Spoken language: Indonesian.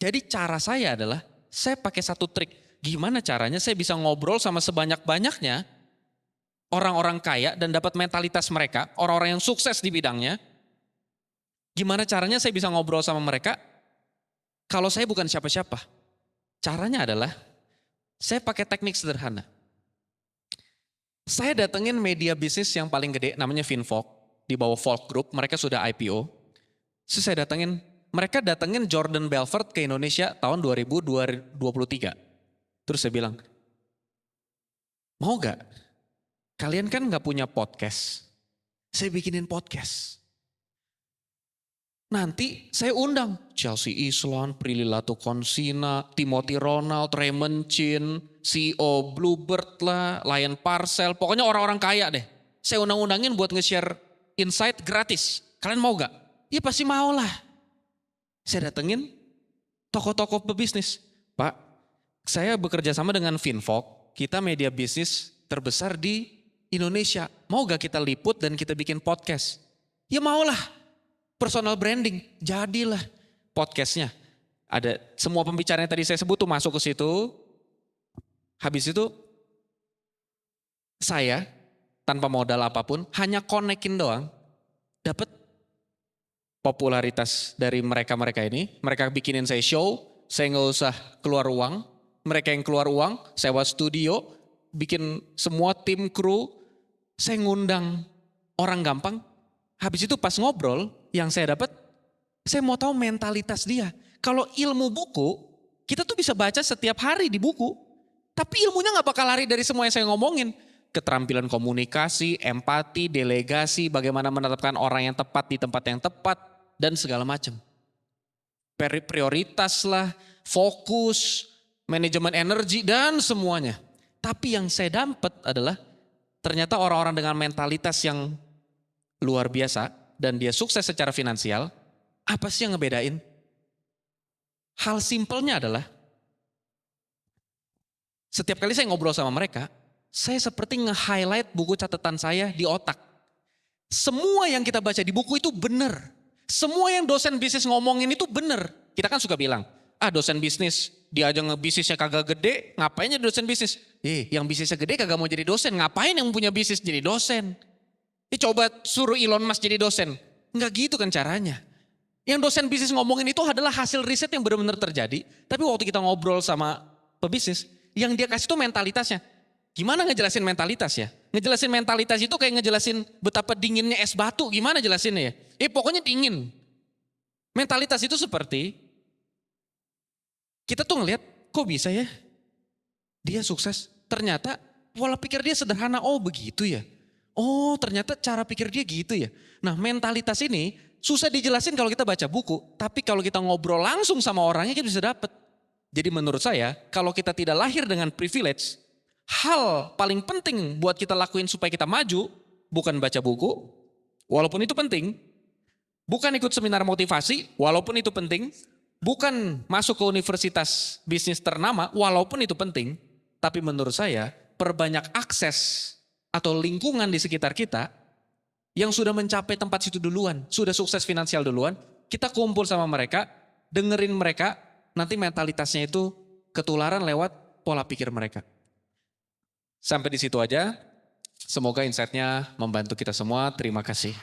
Jadi cara saya adalah, saya pakai satu trik. Gimana caranya saya bisa ngobrol sama sebanyak-banyaknya orang-orang kaya dan dapat mentalitas mereka, orang-orang yang sukses di bidangnya. Gimana caranya saya bisa ngobrol sama mereka kalau saya bukan siapa-siapa? Caranya adalah, saya pakai teknik sederhana. Saya datengin media bisnis yang paling gede, namanya Finvolk, di bawah Volk Group, mereka sudah IPO. Terus saya datengin Jordan Belfort ke Indonesia tahun 2023. Terus saya bilang, mau gak? Kalian kan gak punya podcast. Saya bikinin podcast. Nanti saya undang Chelsea Islan, Prilly Latukonsina, Timothy Ronald, Raymond Chin, CEO Bluebird lah, Lion Parcel, pokoknya orang-orang kaya deh. Saya undang-undangin buat nge-share insight gratis. Kalian mau gak? Ya pasti mau lah. Saya datengin tokoh-tokoh pebisnis. Pak, saya bekerja sama dengan Finvolk, kita media bisnis terbesar di Indonesia. Mau gak kita liput dan kita bikin podcast? Ya maulah. Personal branding, jadilah podcastnya. Ada semua pembicaraan yang tadi saya sebut tuh masuk ke situ. Habis itu saya tanpa modal apapun, hanya konekin doang, dapat popularitas dari mereka-mereka ini. Mereka bikinin saya show, saya nggak usah keluar uang. Mereka yang keluar uang, sewa studio, bikin semua tim kru. Saya ngundang orang gampang. Habis itu pas ngobrol, yang saya dapat, saya mau tahu mentalitas dia. Kalau ilmu buku, kita tuh bisa baca setiap hari di buku. Tapi ilmunya gak bakal lari dari semua yang saya ngomongin. Keterampilan komunikasi, empati, delegasi, bagaimana menetapkan orang yang tepat di tempat yang tepat, dan segala macam. Prioritas lah, fokus, manajemen energi, dan semuanya. Tapi yang saya dapat adalah, ternyata orang-orang dengan mentalitas yang luar biasa, dan dia sukses secara finansial, apa sih yang ngebedain? Hal simpelnya adalah, setiap kali saya ngobrol sama mereka, saya seperti nge-highlight buku catatan saya di otak. Semua yang kita baca di buku itu benar. Semua yang dosen bisnis ngomongin itu benar. Kita kan suka bilang, dosen bisnis, dia aja bisnisnya kagak gede, ngapain jadi dosen bisnis? Yang bisnisnya gede kagak mau jadi dosen, ngapain yang punya bisnis jadi dosen? Coba suruh Elon Musk jadi dosen. Enggak gitu kan caranya. Yang dosen bisnis ngomongin itu adalah hasil riset yang benar-benar terjadi. Tapi waktu kita ngobrol sama pebisnis, yang dia kasih itu mentalitasnya. Gimana ngejelasin mentalitas ya? Ngejelasin mentalitas itu kayak ngejelasin betapa dinginnya es batu. Gimana jelasinnya ya? Pokoknya dingin. Mentalitas itu seperti, kita tuh ngelihat, kok bisa ya? Dia sukses. Ternyata pola pikir dia sederhana. Oh begitu ya? Oh ternyata cara pikir dia gitu ya. Nah mentalitas ini susah dijelasin kalau kita baca buku. Tapi kalau kita ngobrol langsung sama orangnya kita bisa dapat. Jadi menurut saya kalau kita tidak lahir dengan privilege. Hal paling penting buat kita lakuin supaya kita maju. Bukan baca buku. Walaupun itu penting. Bukan ikut seminar motivasi. Walaupun itu penting. Bukan masuk ke universitas bisnis ternama. Walaupun itu penting. Tapi menurut saya perbanyak akses atau lingkungan di sekitar kita yang sudah mencapai tempat situ duluan, sudah sukses finansial duluan, kita kumpul sama mereka, dengerin mereka, nanti mentalitasnya itu ketularan lewat pola pikir mereka. Sampai di situ aja, semoga insight-nya membantu kita semua, terima kasih.